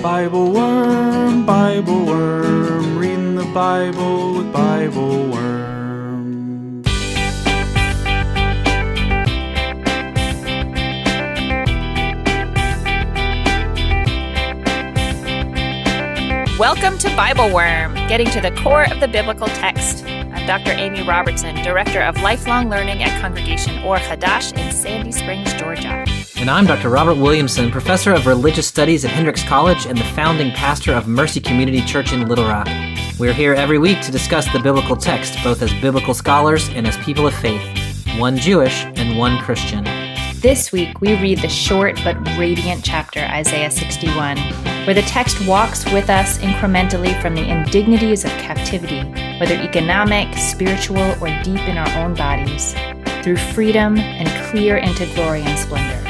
BibleWorm, BibleWorm, reading the Bible with BibleWorm. Welcome to BibleWorm, getting to the core of the biblical text. I'm Dr. Amy Robertson, Director of Lifelong Learning at Congregation Or Hadash in Sandy Springs, Georgia. And I'm Dr. Robert Williamson, Professor of Religious Studies at Hendrix College and the founding pastor of Mercy Community Church in Little Rock. We're here every week to discuss the biblical text, both as biblical scholars and as people of faith, one Jewish and one Christian. This week, we read the short but radiant chapter, Isaiah 61, where the text walks with us incrementally from the indignities of captivity, whether economic, spiritual, or deep in our own bodies, through freedom and clear into glory and splendor.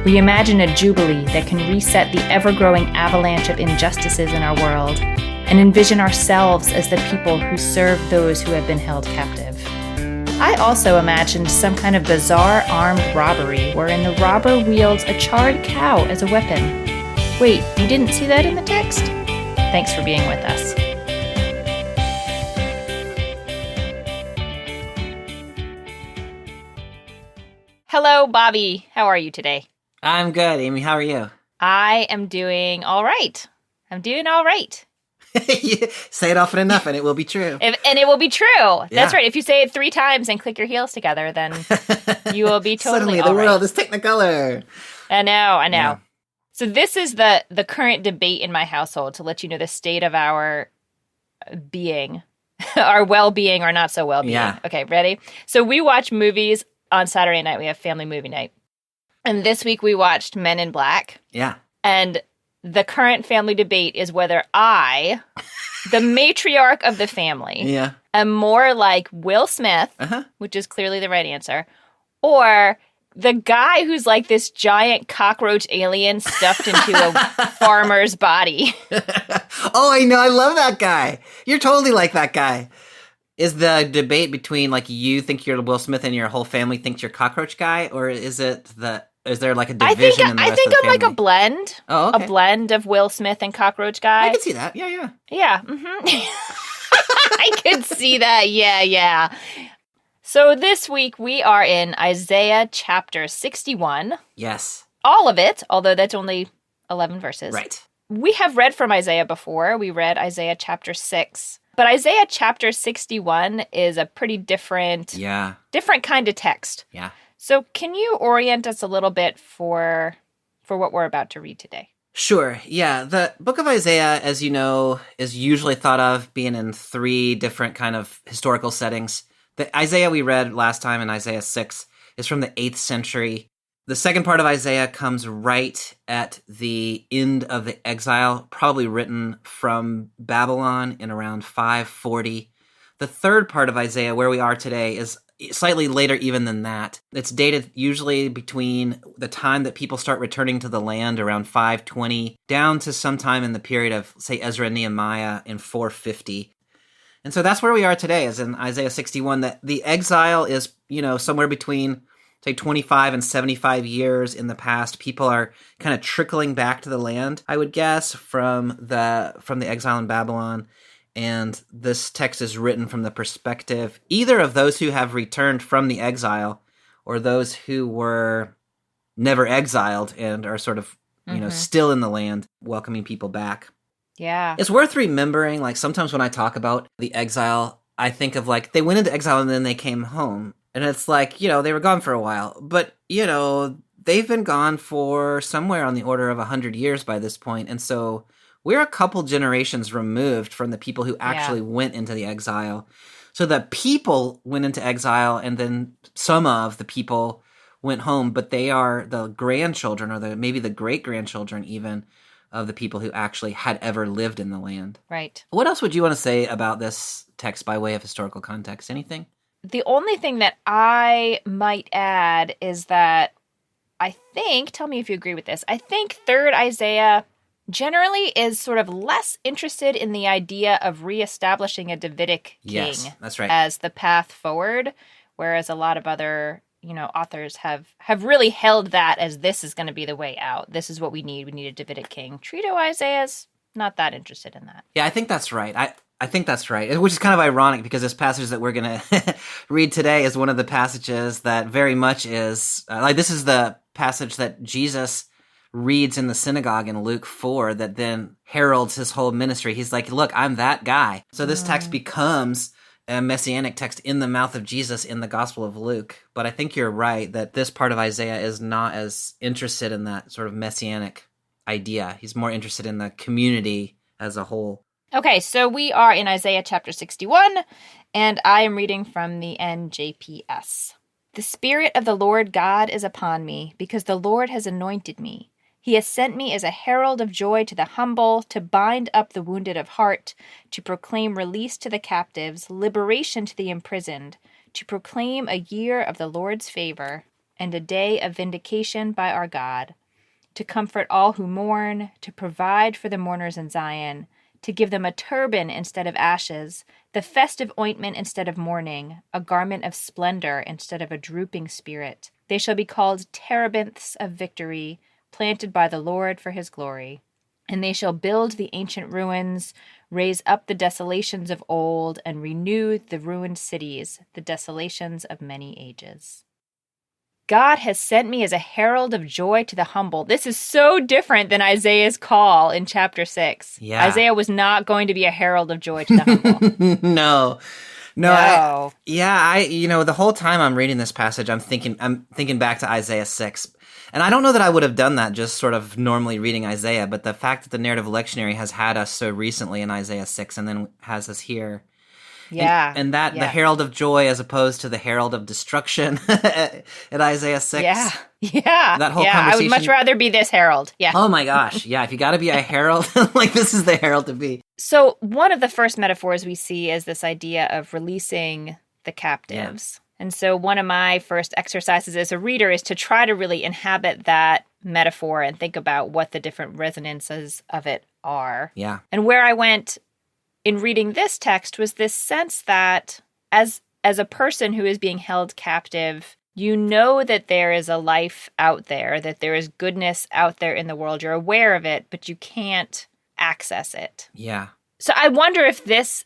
We imagine a jubilee that can reset the ever-growing avalanche of injustices in our world, and envision ourselves as the people who serve those who have been held captive. I also imagined some kind of bizarre armed robbery wherein the robber wields a charred cow as a weapon. Wait, you didn't see that in the text? Thanks for being with us. Hello, Bobby. How are you today? I'm good, Amy. How are you? I am doing all right. Say it often enough and it will be true. And it will be true. Yeah. That's right. If you say it 3 times and click your heels together, then you will be totally Suddenly the all right. world is Technicolor. I know. Yeah. So this is the current debate in my household to let you know the state of our being, our well-being or not so well-being. Yeah. Okay, ready? So we watch movies on Saturday night. We have family movie night. And this week we watched Men in Black. Yeah. And the current family debate is whether I, the matriarch of the family, am more like Will Smith, which is clearly the right answer, or the guy who's like this giant cockroach alien stuffed into a farmer's body. Oh, I know. I love that guy. You're totally like that guy. Is the debate between like you think you're Will Smith and your whole family thinks you're cockroach guy, or is there like a division in the rest of the family? I think I'm like a blend. Oh, okay. A blend of Will Smith and cockroach guy. I can see that. Yeah. Yeah. I could see that. Yeah. So this week we are in Isaiah chapter 61. Yes. All of it, although that's only 11 verses. Right. We have read from Isaiah before. We read Isaiah chapter 6. But Isaiah chapter 61 is a pretty different kind of text. Yeah. So can you orient us a little bit for what we're about to read today? Sure. Yeah. The book of Isaiah, as you know, is usually thought of being in 3 different kind of historical settings. The Isaiah we read last time in Isaiah 6 is from the 8th century. The second part of Isaiah comes right at the end of the exile, probably written from Babylon in around 540. The third part of Isaiah, where we are today, is slightly later even than that. It's dated usually between the time that people start returning to the land around 520 down to sometime in the period of, say, Ezra and Nehemiah in 450. And so that's where we are today, is in Isaiah 61, that the exile is, somewhere between, say, 25 and 75 years in the past. People are kind of trickling back to the land, I would guess, from the exile in Babylon. And this text is written from the perspective either of those who have returned from the exile or those who were never exiled and are sort of, still in the land, welcoming people back. Yeah. It's worth remembering, like, sometimes when I talk about the exile, I think of, like, they went into exile and then they came home. And it's like, they were gone for a while. But, they've been gone for somewhere on the order of 100 years by this point. And so we're a couple generations removed from the people who actually went into the exile. So the people went into exile and then some of the people went home, but they are the grandchildren or maybe the great-grandchildren even of the people who actually had ever lived in the land. Right. What else would you want to say about this text by way of historical context? Anything? The only thing that I might add is that I think, tell me if you agree with this, I think 3rd Isaiah generally is sort of less interested in the idea of reestablishing a Davidic king Yes, that's right. as the path forward, whereas a lot of other authors have really held that as this is going to be the way out. This is what we need. We need a Davidic king. Trito Isaiah's not that interested in that. Yeah, I think that's right. I think that's right, which is kind of ironic because this passage that we're going to read today is one of the passages that very much is, this is the passage that Jesus reads in the synagogue in Luke 4 that then heralds his whole ministry. He's like, look, I'm that guy. So this text becomes a messianic text in the mouth of Jesus in the Gospel of Luke. But I think you're right that this part of Isaiah is not as interested in that sort of messianic idea. He's more interested in the community as a whole. Okay, so we are in Isaiah chapter 61, and I am reading from the NJPS. The Spirit of the Lord God is upon me, because the Lord has anointed me. He has sent me as a herald of joy to the humble, to bind up the wounded of heart, to proclaim release to the captives, liberation to the imprisoned, to proclaim a year of the Lord's favor, and a day of vindication by our God, to comfort all who mourn, to provide for the mourners in Zion, to give them a turban instead of ashes, the festive ointment instead of mourning, a garment of splendor instead of a drooping spirit. They shall be called terebinths of victory, planted by the Lord for his glory. And they shall build the ancient ruins, raise up the desolations of old, and renew the ruined cities, the desolations of many ages. God has sent me as a herald of joy to the humble. This is so different than Isaiah's call in chapter 6. Yeah. Isaiah was not going to be a herald of joy to the humble. No. No. The whole time I'm reading this passage, I'm thinking back to Isaiah 6. And I don't know that I would have done that just sort of normally reading Isaiah, but the fact that the narrative lectionary has had us so recently in Isaiah 6 and then has us here. Yeah. And that the herald of joy as opposed to the herald of destruction at Isaiah 6. Yeah. That whole conversation. I would much rather be this herald. Yeah. Oh my gosh. Yeah. If you got to be a herald, like this is the herald to be. So one of the first metaphors we see is this idea of releasing the captives. Yeah. And so one of my first exercises as a reader is to try to really inhabit that metaphor and think about what the different resonances of it are. Yeah. And where I went in reading this text was this sense that as a person who is being held captive, you know that there is a life out there, that there is goodness out there in the world. You're aware of it, but you can't access it. Yeah. So I wonder if this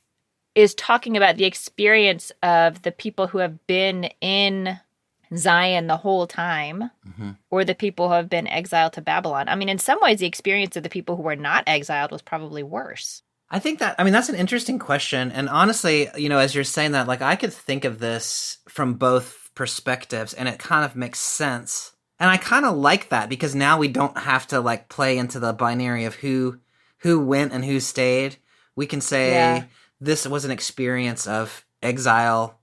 is talking about the experience of the people who have been in Zion the whole time, or the people who have been exiled to Babylon. I mean, in some ways, the experience of the people who were not exiled was probably worse. That's an interesting question. And honestly, as you're saying that, like I could think of this from both perspectives and it kind of makes sense. And I kind of like that because now we don't have to like play into the binary of who went and who stayed. We can say this was an experience of exile,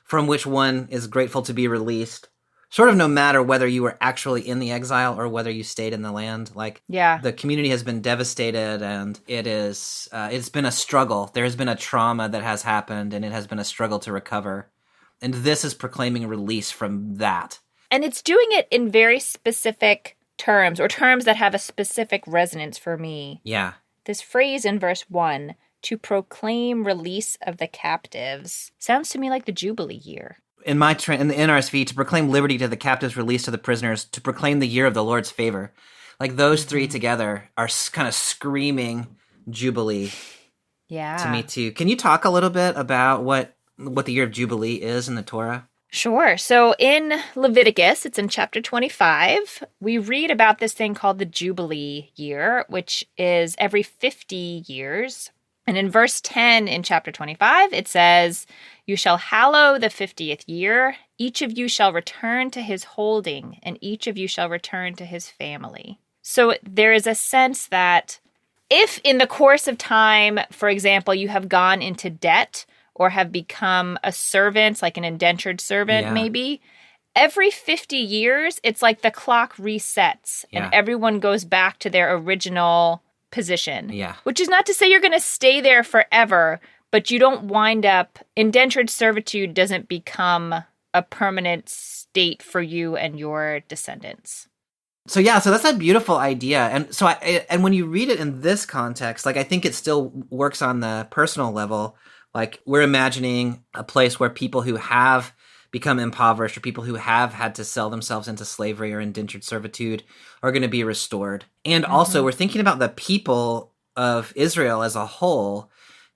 from which one is grateful to be released. Sort of no matter whether you were actually in the exile or whether you stayed in the land. The community has been devastated and it's been a struggle. There has been a trauma that has happened and it has been a struggle to recover. And this is proclaiming release from that. And it's doing it in very specific terms, or terms that have a specific resonance for me. Yeah. This phrase in verse 1, to proclaim release of the captives, sounds to me like the Jubilee year. In the NRSV, to proclaim liberty to the captives, release to the prisoners, to proclaim the year of the Lord's favor. Like those three together are kind of screaming Jubilee to me too. Can you talk a little bit about what the year of Jubilee is in the Torah? Sure. So in Leviticus, it's in chapter 25, we read about this thing called the Jubilee year, which is every 50 years. And in verse 10 in chapter 25, it says, "You shall hallow the 50th year. Each of you shall return to his holding, and each of you shall return to his family." So there is a sense that if in the course of time, for example, you have gone into debt or have become a servant, like an indentured servant maybe, every 50 years, it's like the clock resets and everyone goes back to their original position. Yeah. Which is not to say you're going to stay there forever, but you don't wind up, indentured servitude doesn't become a permanent state for you and your descendants. So that's a beautiful idea. And when you read it in this context, like I think it still works on the personal level. Like we're imagining a place where people who have become impoverished, or people who have had to sell themselves into slavery or indentured servitude are going to be restored. And also, we're thinking about the people of Israel as a whole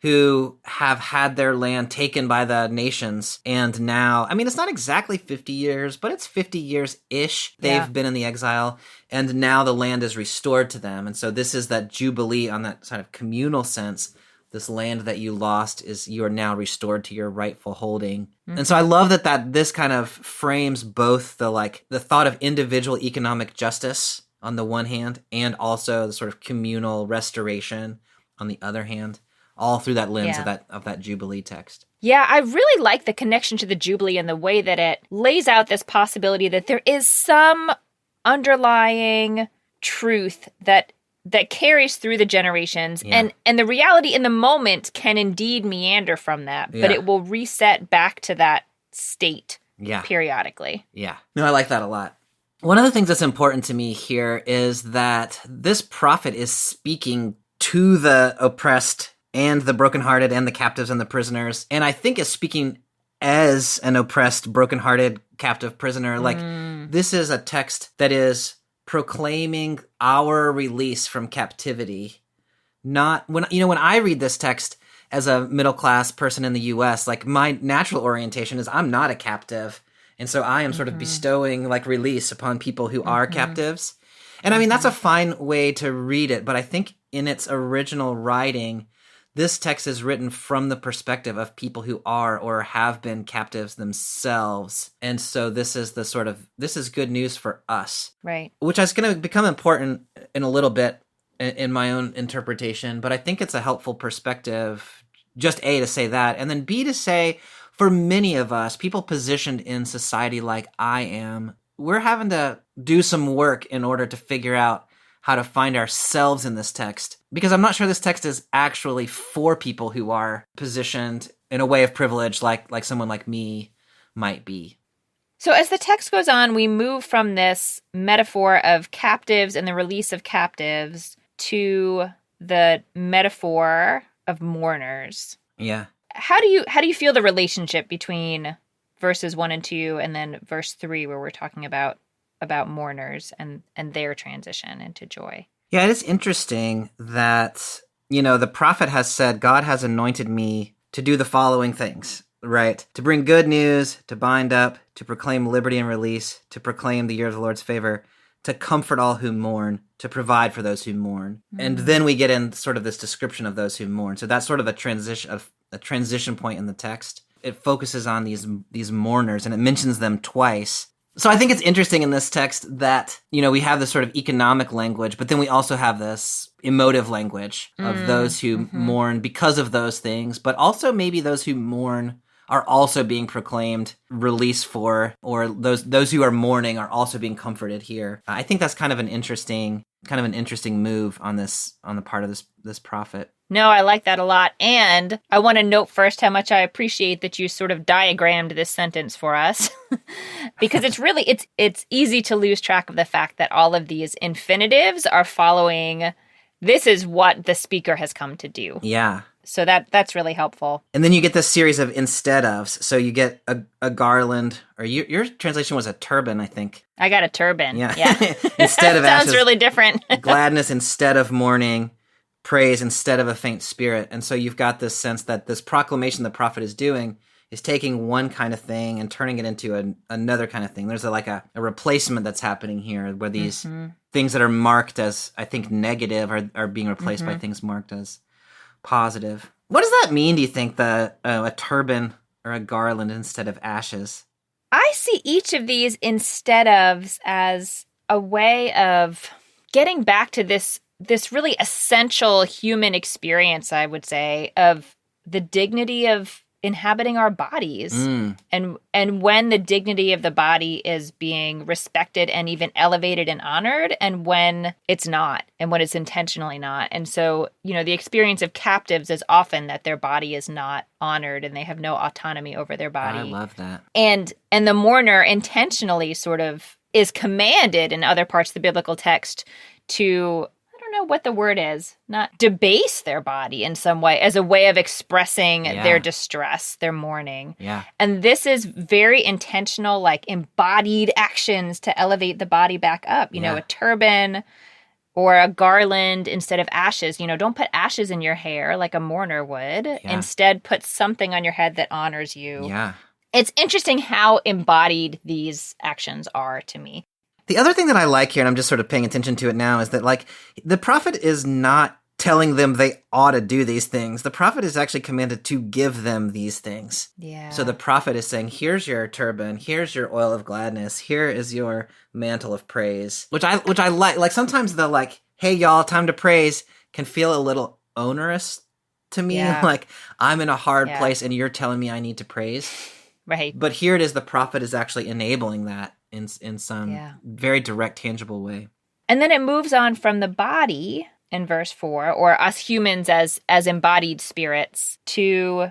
who have had their land taken by the nations. And now, I mean, it's not exactly 50 years, but it's 50 years-ish they've been in the exile. And now the land is restored to them. And so this is that jubilee on that sort of communal sense. This land that you lost you are now restored to your rightful holding. And so I love that this kind of frames both the thought of individual economic justice on the one hand, and also the sort of communal restoration on the other hand, all through that lens of that Jubilee text. Yeah, I really like the connection to the Jubilee and the way that it lays out this possibility that there is some underlying truth that carries through the generations, and the reality in the moment can indeed meander from that, but it will reset back to that state periodically. Yeah. No, I like that a lot. One of the things that's important to me here is that this prophet is speaking to the oppressed and the brokenhearted and the captives and the prisoners, and I think is speaking as an oppressed, brokenhearted, captive prisoner. Like, this is a text that is proclaiming our release from captivity. Not when I read this text as a middle-class person in the U.S., like, my natural orientation is I'm not a captive, and so I am sort of bestowing like release upon people who are captives. And I mean, that's a fine way to read it, but I think in its original writing, this text is written from the perspective of people who are or have been captives themselves. And so this is good news for us. Right. Which is going to become important in a little bit in my own interpretation, but I think it's a helpful perspective, just A, to say that, and then B, to say, for many of us, people positioned in society like I am, we're having to do some work in order to figure out how to find ourselves in this text, because I'm not sure this text is actually for people who are positioned in a way of privilege like someone like me might be. So as the text goes on, we move from this metaphor of captives and the release of captives to the metaphor of mourners. Yeah. How do you feel the relationship between verses 1 and 2 and then verse 3, where we're talking about mourners and their transition into joy? Yeah, it is interesting that, the prophet has said, God has anointed me to do the following things, right? To bring good news, to bind up, to proclaim liberty and release, to proclaim the year of the Lord's favor, to comfort all who mourn, to provide for those who mourn. And then we get in sort of this description of those who mourn. So that's sort of a transition point in the text. It focuses on these mourners, and it mentions them twice. So I think it's interesting in this text that, we have this sort of economic language, but then we also have this emotive language of those who mourn because of those things, but also maybe those who mourn are also being proclaimed release for, or those who are mourning are also being comforted here. I think that's kind of an interesting move on the part of this prophet. No, I like that a lot. And I want to note first how much I appreciate that you sort of diagrammed this sentence for us, because it's easy to lose track of the fact that all of these infinitives are following, this is what the speaker has come to do. Yeah. So that's really helpful. And then you get this series of instead ofs. So you get a garland, or your translation was a turban, I think. I got a turban. Yeah. Instead of ashes. Sounds really different. Gladness instead of mourning, praise instead of a faint spirit. And so you've got this sense that this proclamation the prophet is doing is taking one kind of thing and turning it into another kind of thing. There's a replacement that's happening here, where these things that are marked as, I think, negative are being replaced by things marked as positive. What does that mean, do you think, a turban or a garland instead of ashes? I see each of these instead ofs as a way of getting back to this really essential human experience, I would say, of the dignity of inhabiting our bodies. And when the dignity of the body is being respected and even elevated and honored, and when it's not, and when it's intentionally not. And so, the experience of captives is often that their body is not honored and they have no autonomy over their body. I love that. And the mourner intentionally sort of is commanded in other parts of the biblical text to, I don't know what the word is, not debase their body in some way as a way of expressing their distress, their mourning. Yeah. And this is very intentional, like embodied actions to elevate the body back up. You know, a turban or a garland instead of ashes. You know, don't put ashes in your hair like a mourner would. Yeah. Instead, put something on your head that honors you. Yeah. It's interesting how embodied these actions are to me. The other thing that I like here, and I'm just sort of paying attention to it now, is that, like, the prophet is not telling them they ought to do these things. The prophet is actually commanded to give them these things. Yeah. So the prophet is saying, here's your turban, here's your oil of gladness, here is your mantle of praise, which I like. Like, sometimes the, like, hey, y'all, time to praise can feel a little onerous to me. Yeah. Like, I'm in a hard place and you're telling me I need to praise. Right. But here it is, the prophet is actually enabling that in some very direct, tangible way. And then it moves on from the body in verse 4, or us humans as embodied spirits, to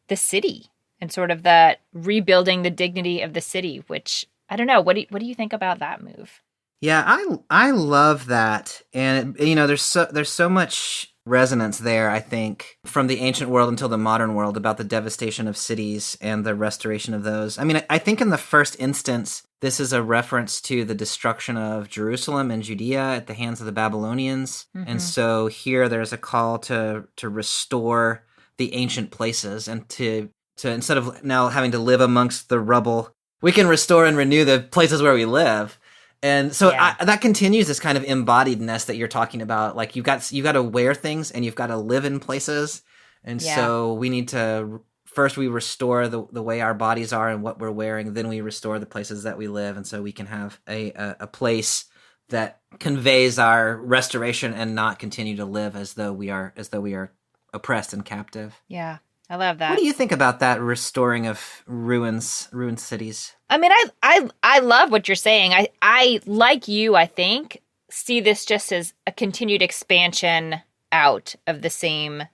the city and sort of the rebuilding the dignity of the city, which, I don't know, what do you think about that move? Yeah, I love that. And, you know, there's so much resonance there, I think, from the ancient world until the modern world about the devastation of cities and the restoration of those. I mean, I think in the first instance, this is a reference to the destruction of Jerusalem and Judea at the hands of the Babylonians. Mm-hmm. And so here there's a call to restore the ancient places and to instead of now having to live amongst the rubble, we can restore and renew the places where we live. And so that continues this kind of embodiedness that you're talking about. Like, you got to wear things and you've got to live in places. And so we need to, first we restore the way our bodies are and what we're wearing. Then we restore the places that we live. And so we can have a place that conveys our restoration and not continue to live as though we are oppressed and captive. Yeah. I love that. What do you think about that restoring of ruined cities? I mean, I love what you're saying. I like you, I think, see this just as a continued expansion out of the same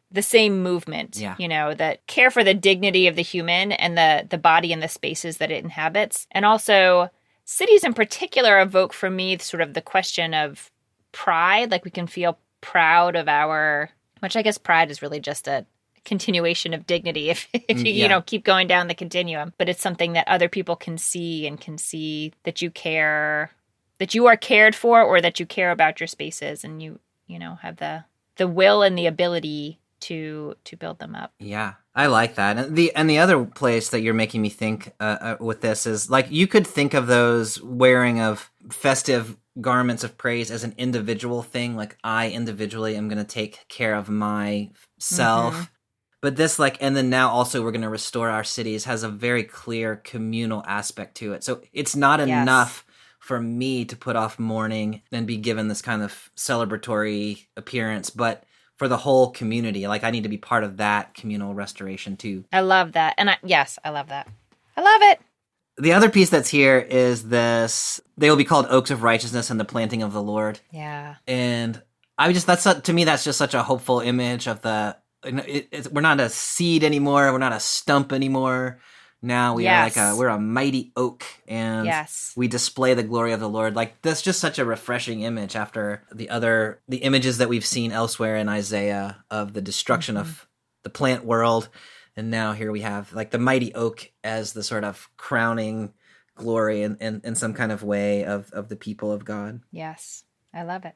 movement. Yeah. You know, that care for the dignity of the human and the body and the spaces that it inhabits. And also, cities in particular evoke for me sort of the question of pride. Like, we can feel proud of which I guess pride is really just a continuation of dignity if you know, keep going down the continuum, but it's something that other people can see that you care, that you are cared for, or that you care about your spaces, and you know, have the will and the ability to build them up. Yeah, I like that. And the other place that you're making me think with this is, like, you could think of those wearing of festive garments of praise as an individual thing. Like, I individually am going to take care of myself. Mm-hmm. But this, like, and then now also we're going to restore our cities, has a very clear communal aspect to it. So it's not enough for me to put off mourning and be given this kind of celebratory appearance, but for the whole community. Like, I need to be part of that communal restoration too. I love that. And I love that. I love it. The other piece that's here is this: they will be called oaks of righteousness and the planting of the Lord. Yeah. And to me, that's just such a hopeful image of we're not a seed anymore. We're not a stump anymore. Now we are we're a mighty oak, and we display the glory of the Lord. Like, that's just such a refreshing image after the images that we've seen elsewhere in Isaiah of the destruction of the plant world. And now here we have, like, the mighty oak as the sort of crowning glory in some kind of way of the people of God. Yes, I love it.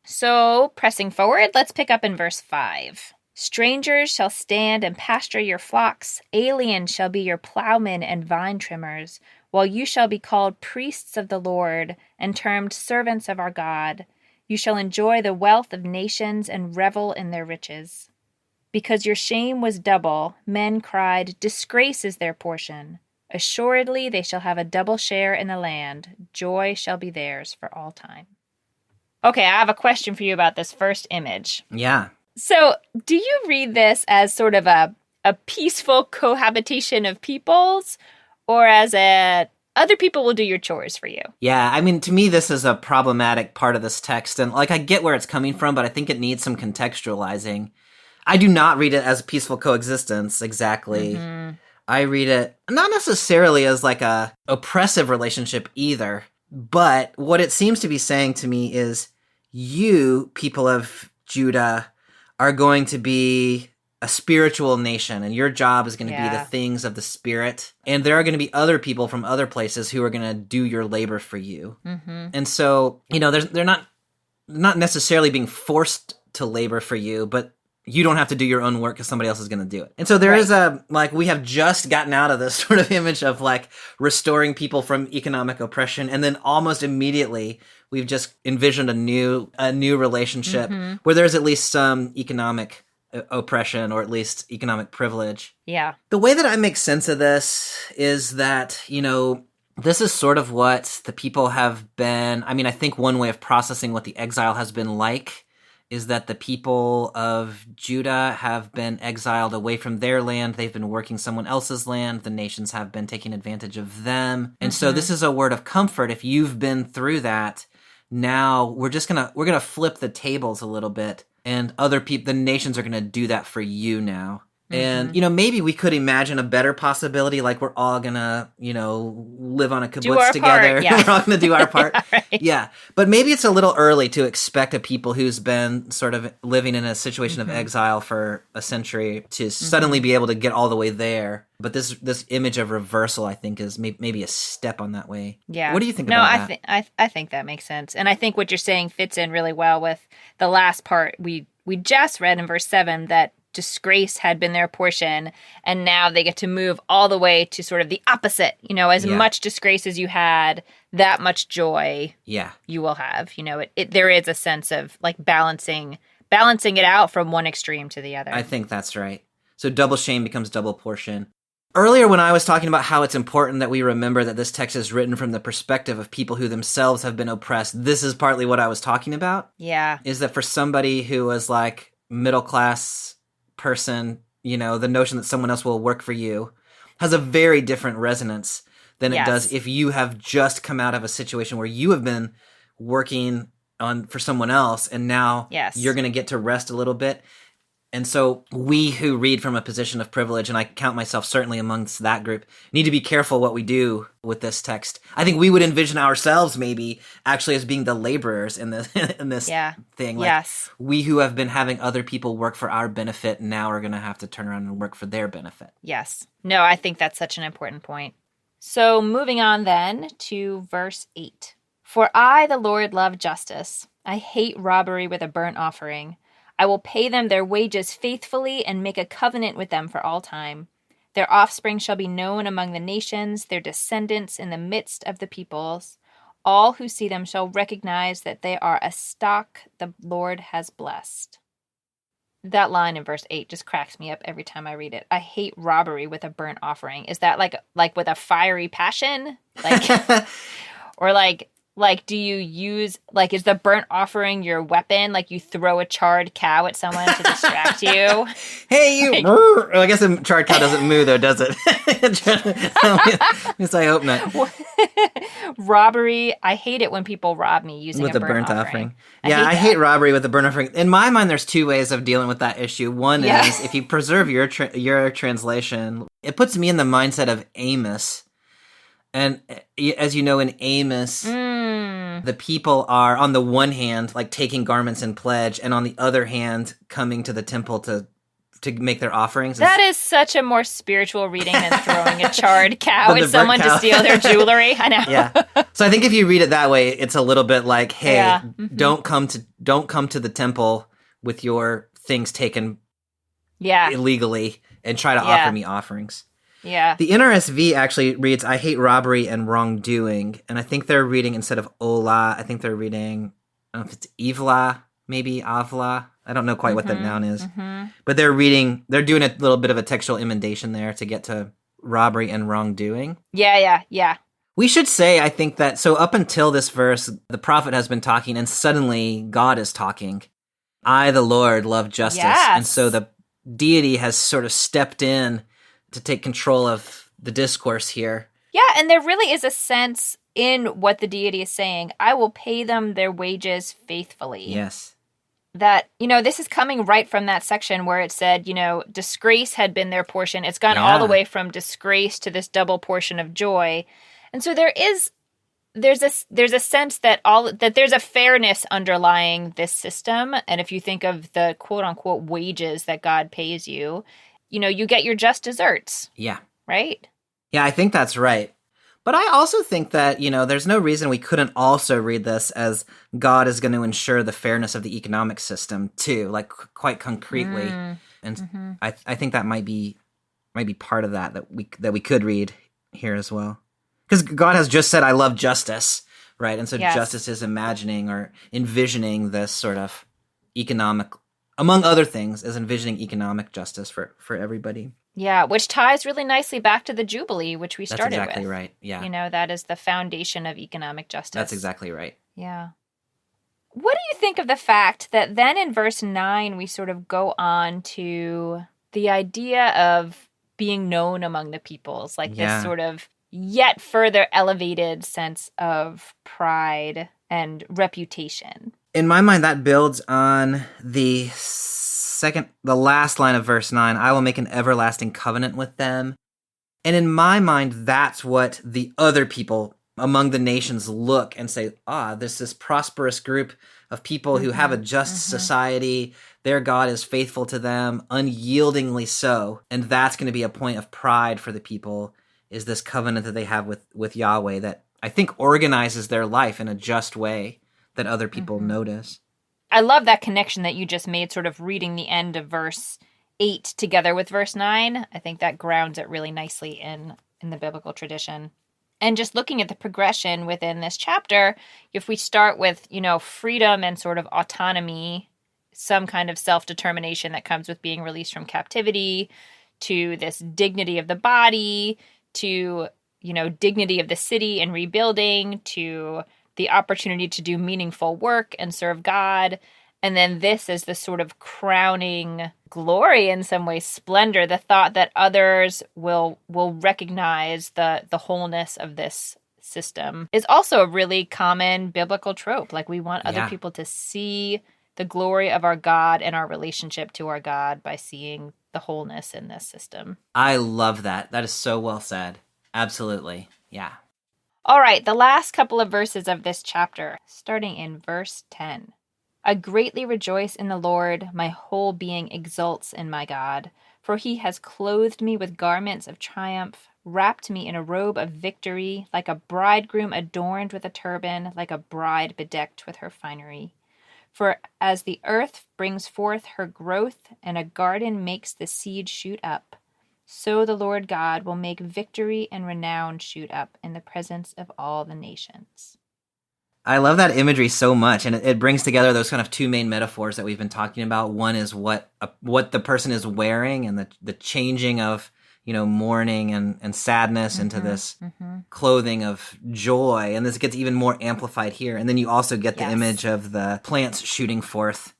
So, pressing forward, let's pick up in verse 5. Strangers shall stand and pasture your flocks. Aliens shall be your plowmen and vine trimmers, while you shall be called priests of the Lord and termed servants of our God. You shall enjoy the wealth of nations and revel in their riches. Because your shame was double, men cried, disgrace is their portion. Assuredly they shall have a double share in the land. Joy shall be theirs for all time. Okay, I have a question for you about this first image. Yeah. So, do you read this as sort of a peaceful cohabitation of peoples, or as other people will do your chores for you? Yeah, I mean, to me, this is a problematic part of this text, and, like, I get where it's coming from, but I think it needs some contextualizing. I do not read it as peaceful coexistence, exactly. Mm-hmm. I read it not necessarily as, like, a oppressive relationship either, but what it seems to be saying to me is, you, people of Judah, are going to be a spiritual nation, and your job is going to be the things of the Spirit. And there are going to be other people from other places who are going to do your labor for you. Mm-hmm. And so, they're not necessarily being forced to labor for you, but you don't have to do your own work because somebody else is going to do it. And so there is we have just gotten out of this sort of image of restoring people from economic oppression. And then almost immediately we've just envisioned a new relationship where there's at least some economic oppression or at least economic privilege. Yeah. The way that I make sense of this is that, this is sort of what the people have been. I mean, I think one way of processing what the exile has been like is that the people of Judah have been exiled away from their land. They've been working someone else's land. The nations have been taking advantage of them. And so this is a word of comfort. If you've been through that, now we're gonna flip the tables a little bit, and the nations are gonna do that for you now. And, maybe we could imagine a better possibility, like we're all gonna, live on a kibbutz together. Yeah. We're all gonna do our part. Right. Yeah. But maybe it's a little early to expect a people who's been sort of living in a situation of exile for a century to suddenly be able to get all the way there. But this image of reversal, I think, is maybe a step on that way. Yeah. What do you think about that? I think that makes sense. And I think what you're saying fits in really well with the last part we just read in verse 7, that disgrace had been their portion, and now they get to move all the way to sort of the opposite. As much disgrace as you had, that much joy you will have. There is a sense of balancing it out from one extreme to the other. I think that's right. So double shame becomes double portion. Earlier, when I was talking about how it's important that we remember that this text is written from the perspective of people who themselves have been oppressed, this is partly what I was talking about. Yeah. Is that for somebody who was middle class person, the notion that someone else will work for you has a very different resonance than it does if you have just come out of a situation where you have been working for someone else, and now you're going to get to rest a little bit. And so we who read from a position of privilege, and I count myself certainly amongst that group, need to be careful what we do with this text. I think we would envision ourselves maybe actually as being the laborers in this thing. We who have been having other people work for our benefit now are going to have to turn around and work for their benefit. Yes. No, I think that's such an important point. So moving on then to verse 8. For I, the Lord, love justice. I hate robbery with a burnt offering. I will pay them their wages faithfully and make a covenant with them for all time. Their offspring shall be known among the nations, their descendants in the midst of the peoples. All who see them shall recognize that they are a stock the Lord has blessed. That line in verse 8 just cracks me up every time I read it. I hate robbery with a burnt offering. Is that like with a fiery passion? Or do you use, is the burnt offering your weapon? You throw a charred cow at someone to distract you? Hey, you! Well, I guess a charred cow doesn't moo, though, does it? At least I hope not. Robbery, I hate it when people rob me using with a burnt offering. I hate robbery with a burnt offering. In my mind, there's two ways of dealing with that issue. One is, if you preserve your translation, it puts me in the mindset of Amos. And as you know, in Amos, the people are, on the one hand, taking garments in pledge, and on the other hand, coming to the temple to make their offerings. That is such a more spiritual reading than throwing a charred cow at someone to steal their jewelry. I know. Yeah. So I think if you read it that way, it's a little bit like, hey, don't come to the temple with your things taken illegally and try to offer me offerings. Yeah. The NRSV actually reads, I hate robbery and wrongdoing. And I think they're reading, instead of Ola, I think they're reading, I don't know if it's Ivla, maybe Avla. I don't know quite what that noun is. But they're doing a little bit of a textual emendation there to get to robbery and wrongdoing. Yeah. We should say, I think that, so up until this verse, the prophet has been talking, and suddenly God is talking. I, the Lord, love justice. Yes. And so the deity has sort of stepped in to take control of the discourse here. Yeah, and there really is a sense in what the deity is saying. I will pay them their wages faithfully. Yes. That, this is coming right from that section where it said, disgrace had been their portion. It's gone all the way from disgrace to this double portion of joy. And so there is there's a sense that there's a fairness underlying this system. And if you think of the quote unquote wages that God pays you, you get your just desserts. Yeah. Right? Yeah, I think that's right. But I also think that, there's no reason we couldn't also read this as God is going to ensure the fairness of the economic system too, like quite concretely. And I think that might be part of that we could read here as well. Because God has just said, I love justice, right? And so justice is imagining or envisioning this sort of economic, among other things, is envisioning economic justice for everybody. Yeah, which ties really nicely back to the Jubilee, which we started with. That's exactly right, yeah. That is the foundation of economic justice. That's exactly right. Yeah. What do you think of the fact that then in verse 9, we sort of go on to the idea of being known among the peoples, like this sort of yet further elevated sense of pride and reputation? In my mind, that builds on the last line of verse 9, I will make an everlasting covenant with them. And in my mind, that's what the other people among the nations look and say, there's this prosperous group of people who have a just society. Their God is faithful to them, unyieldingly so. And that's going to be a point of pride for the people, is this covenant that they have with Yahweh that I think organizes their life in a just way that other people notice. I love that connection that you just made, sort of reading the end of verse 8 together with verse 9. I think that grounds it really nicely in the biblical tradition. And just looking at the progression within this chapter, if we start with, freedom and sort of autonomy, some kind of self-determination that comes with being released from captivity, to this dignity of the body, to, dignity of the city and rebuilding, to the opportunity to do meaningful work and serve God. And then this is the sort of crowning glory, in some ways, splendor, the thought that others will recognize the wholeness of this system is also a really common biblical trope. Like, we want other people to see the glory of our God and our relationship to our God by seeing the wholeness in this system. I love that. That is so well said. Absolutely. Yeah. All right, the last couple of verses of this chapter, starting in verse 10. I greatly rejoice in the Lord, my whole being exults in my God, for he has clothed me with garments of triumph, wrapped me in a robe of victory, like a bridegroom adorned with a turban, like a bride bedecked with her finery. For as the earth brings forth her growth, and a garden makes the seed shoot up, so the Lord God will make victory and renown shoot up in the presence of all the nations. I love that imagery so much, and it brings together those kind of two main metaphors that we've been talking about. One is what the person is wearing, and the changing of mourning and sadness into this clothing of joy, and this gets even more amplified here. And then you also get the image of the plants shooting forth.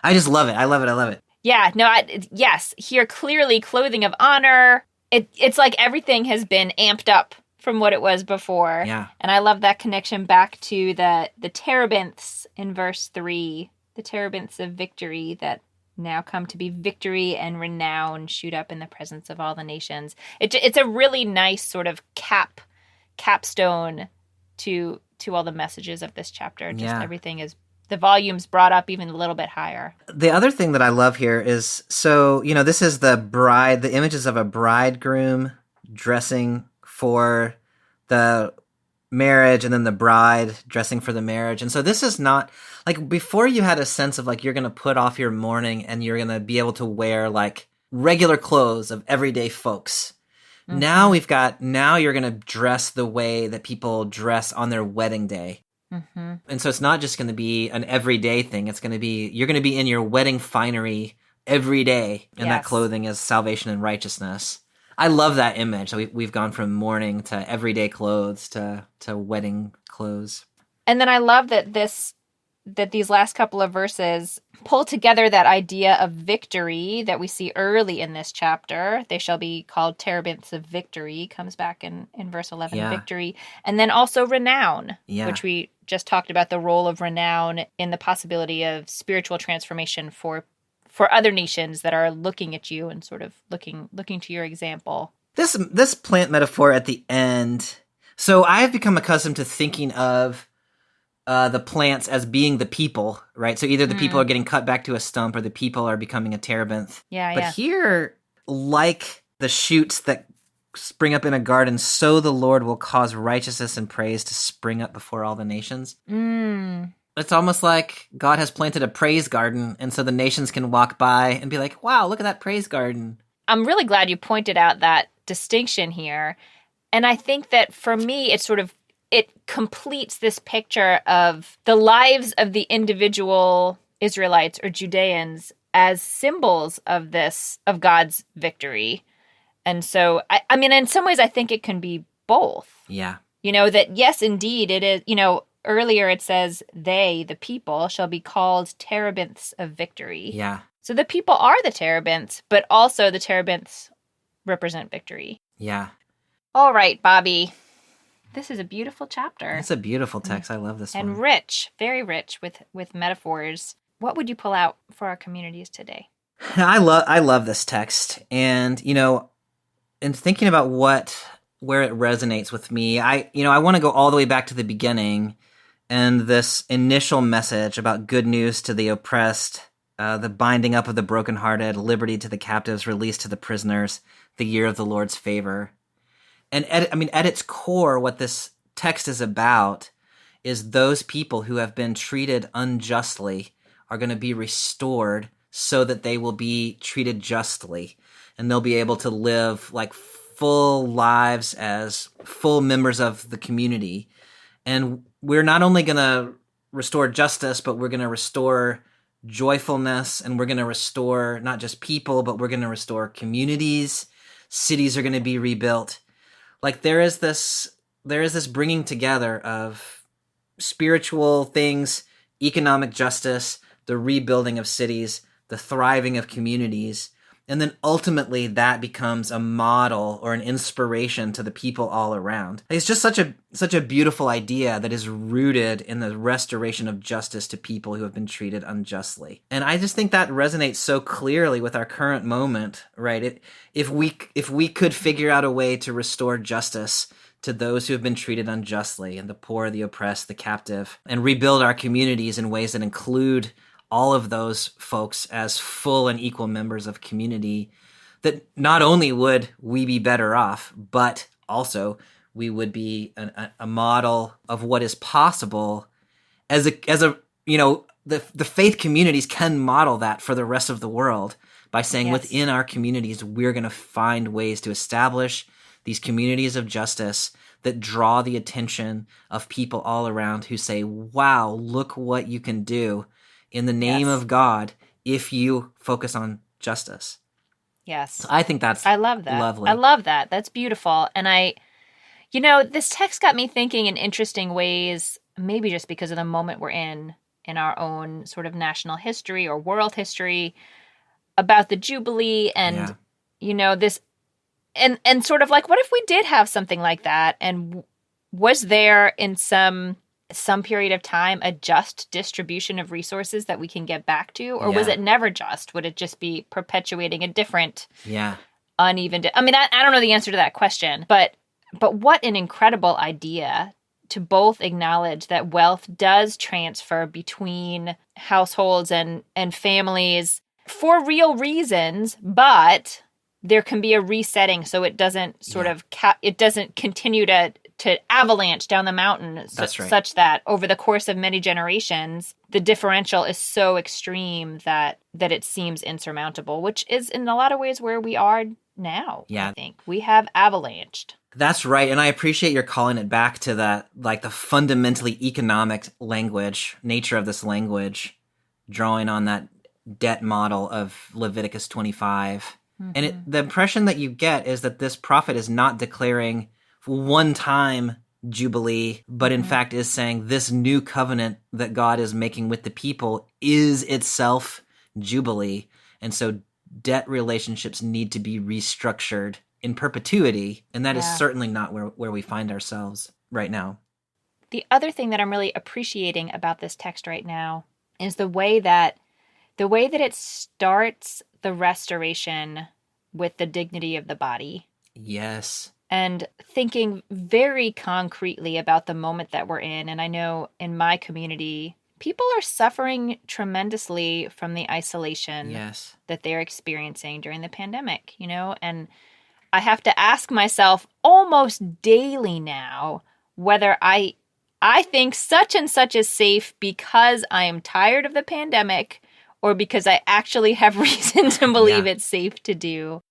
I just love it. I love it. Yeah, no, yes, here clearly clothing of honor. It's like everything has been amped up from what it was before. Yeah. And I love that connection back to the terebinths in verse 3, the terebinths of victory that now come to be victory and renown shoot up in the presence of all the nations. It's a really nice sort of capstone to all the messages of this chapter. Just everything is, the volume's brought up even a little bit higher. The other thing that I love here is, this is the images of a bridegroom dressing for the marriage, and then the bride dressing for the marriage. And so this is not, like, before you had a sense of, like, you're going to put off your mourning and you're going to be able to wear, like, regular clothes of everyday folks. Now you're going to dress the way that people dress on their wedding day. And so it's not just going to be an everyday thing. It's going to be, you're going to be in your wedding finery every day, and that clothing is salvation and righteousness. I love that image. We've gone from mourning to everyday clothes to wedding clothes. And then I love that these last couple of verses pull together that idea of victory that we see early in this chapter. They shall be called terebinths of victory, comes back in verse 11, victory. And then also renown, which we just talked about, the role of renown in the possibility of spiritual transformation for other nations that are looking at you and sort of looking to your example. This plant metaphor at the end. So I have become accustomed to thinking of the plants as being the people, right? So either the people are getting cut back to a stump or the people are becoming a terebinth. Yeah, But here, like the shoots that spring up in a garden, so the Lord will cause righteousness and praise to spring up before all the nations. It's almost like God has planted a praise garden, and so the nations can walk by and be like, wow, look at that praise garden. I'm really glad you pointed out that distinction here. And I think that for me, it completes this picture of the lives of the individual Israelites or Judeans as symbols of God's victory. And so, I mean, in some ways, I think it can be both. Yeah. That yes, indeed, it is, earlier it says, they, the people, shall be called terebinths of victory. Yeah. So the people are the terebinths, but also the terebinths represent victory. Yeah. All right, Bobby. This is a beautiful chapter. It's a beautiful text. I love this one. And rich, very rich with metaphors. What would you pull out for our communities today? I love this text. And, in thinking about where it resonates with me, I want to go all the way back to the beginning and this initial message about good news to the oppressed, the binding up of the brokenhearted, liberty to the captives, release to the prisoners, the year of the Lord's favor. And at its core, what this text is about is those people who have been treated unjustly are going to be restored so that they will be treated justly, and they'll be able to live like full lives as full members of the community. And we're not only going to restore justice, but we're going to restore joyfulness, and we're going to restore not just people, but we're going to restore communities. Cities are going to be rebuilt. Like there is this bringing together of spiritual things, economic justice, the rebuilding of cities, the thriving of communities, and then ultimately that becomes a model or an inspiration to the people all around. It's just such a beautiful idea that is rooted in the restoration of justice to people who have been treated unjustly. And I just think that resonates so clearly with our current moment, right? If we could figure out a way to restore justice to those who have been treated unjustly, and the poor, the oppressed, the captive, and rebuild our communities in ways that include all of those folks as full and equal members of community, that not only would we be better off, but also we would be a model of what is possible as the faith communities can model that for the rest of the world by saying within our communities, we're going to find ways to establish these communities of justice that draw the attention of people all around who say, wow, look what you can do in the name of God if you focus on justice. Yes. So I think that's I love that. lovely. I love that. That's beautiful. And this text got me thinking in interesting ways, maybe just because of the moment we're in our own sort of national history or world history, about the Jubilee and, this, and sort of like, what if we did have something like that? And was there in some period of time a just distribution of resources that we can get back to, or was it never just? Would it just be perpetuating a different uneven I don't know the answer to that question, but what an incredible idea to both acknowledge that wealth does transfer between households and families for real reasons, but there can be a resetting so it doesn't sort of it doesn't continue to avalanche down the mountain such that over the course of many generations, the differential is so extreme that it seems insurmountable, which is in a lot of ways where we are now. I think we have avalanched. That's right. And I appreciate your calling it back to that, like the fundamentally economic nature of this language, drawing on that debt model of Leviticus 25. Mm-hmm. And the impression that you get is that this prophet is not declaring one-time Jubilee, but in fact is saying this new covenant that God is making with the people is itself Jubilee. And so debt relationships need to be restructured in perpetuity. And that is certainly not where we find ourselves right now. The other thing that I'm really appreciating about this text right now is the way that it starts the restoration with the dignity of the body. Yes. and thinking very concretely about the moment that we're in. And I know in my community, people are suffering tremendously from the isolation Yes. that they're experiencing during the pandemic, and I have to ask myself almost daily now whether I think such and such is safe because I am tired of the pandemic or because I actually have reason to believe it's safe to do.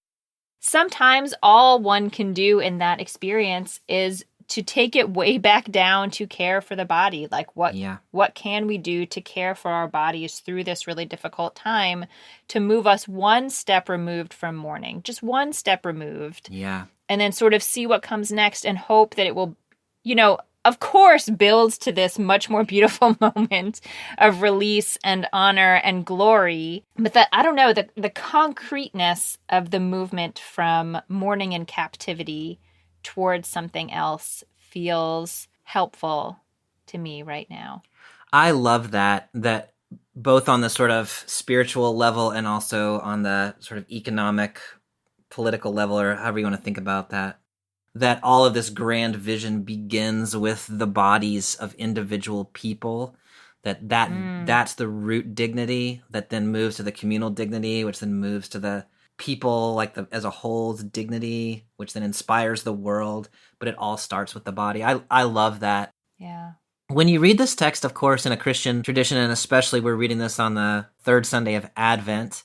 Sometimes all one can do in that experience is to take it way back down to care for the body. Like what can we do to care for our bodies through this really difficult time to move us one step removed from mourning, just one step removed. Yeah. And then sort of see what comes next and hope that it will, of course, builds to this much more beautiful moment of release and honor and glory. But that, I don't know, the concreteness of the movement from mourning and captivity towards something else feels helpful to me right now. I love that both on the sort of spiritual level and also on the sort of economic, political level, or however you want to think about that all of this grand vision begins with the bodies of individual people, that's the root dignity that then moves to the communal dignity, which then moves to the people as a whole's dignity, which then inspires the world, but it all starts with the body. I love that. Yeah. When you read this text, of course, in a Christian tradition, and especially we're reading this on the third Sunday of Advent,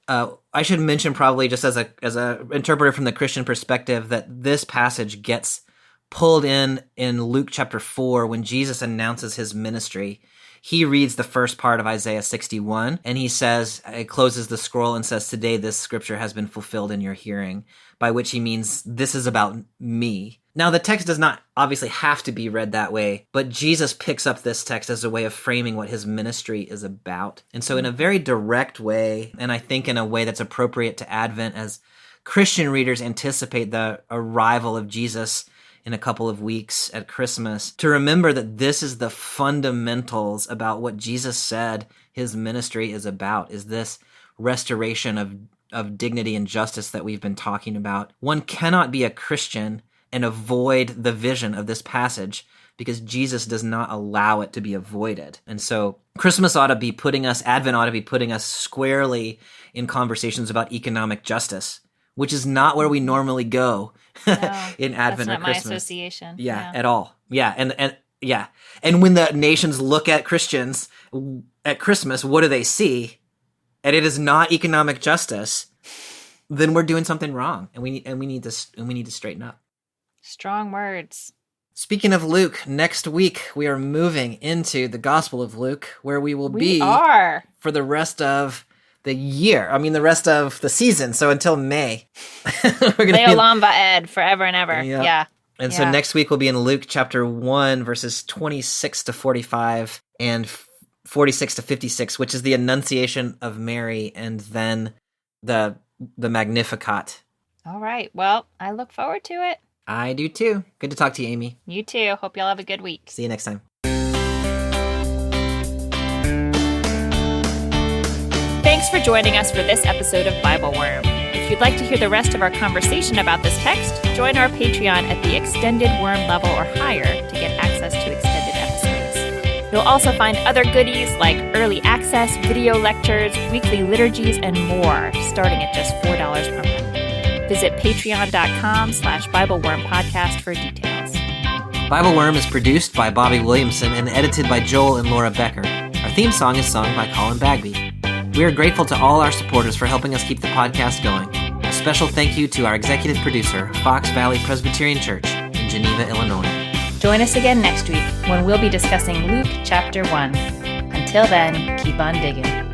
I should mention probably just as a interpreter from the Christian perspective that this passage gets pulled in Luke chapter 4 when Jesus announces his ministry. He reads the first part of Isaiah 61, and he says, it closes the scroll and says, "Today this scripture has been fulfilled in your hearing," by which he means this is about me. Now, the text does not obviously have to be read that way, but Jesus picks up this text as a way of framing what his ministry is about. And so in a very direct way, and I think in a way that's appropriate to Advent as Christian readers anticipate the arrival of Jesus in a couple of weeks at Christmas, to remember that this is the fundamentals about what Jesus said his ministry is about, is this restoration of dignity and justice that we've been talking about. One cannot be a Christian and avoid the vision of this passage because Jesus does not allow it to be avoided. And so Advent ought to be putting us squarely in conversations about economic justice, which is not where we normally go in Advent or Christmas. That's not my association. Yeah, at all. Yeah, and when the nations look at Christians at Christmas, what do they see? And it is not economic justice. Then we're doing something wrong, and we need to straighten up. Strong words. Speaking of Luke, next week we are moving into the Gospel of Luke, where we be for the rest of the year. I mean, the rest of the season. So until May. Leo Lamba Ed, forever and ever. Yeah. And so next week we'll be in Luke chapter 1, verses 26 to 45 and 46 to 56, which is the Annunciation of Mary, and then the Magnificat. All right. Well, I look forward to it. I do too. Good to talk to you, Amy. You too. Hope y'all have a good week. See you next time. Thanks for joining us for this episode of BibleWorm. If you'd like to hear the rest of our conversation about this text, join our Patreon at the extended worm level or higher to get access to extended episodes. You'll also find other goodies like early access, video lectures, weekly liturgies, and more, starting at just $4 per month. Visit patreon.com/BibleWorm podcast for details. BibleWorm is produced by Bobby Williamson and edited by Joel and Laura Becker. Our theme song is sung by Colin Bagby. We are grateful to all our supporters for helping us keep the podcast going. A special thank you to our executive producer, Fox Valley Presbyterian Church in Geneva, Illinois. Join us again next week when we'll be discussing Luke chapter 1. Until then, keep on digging.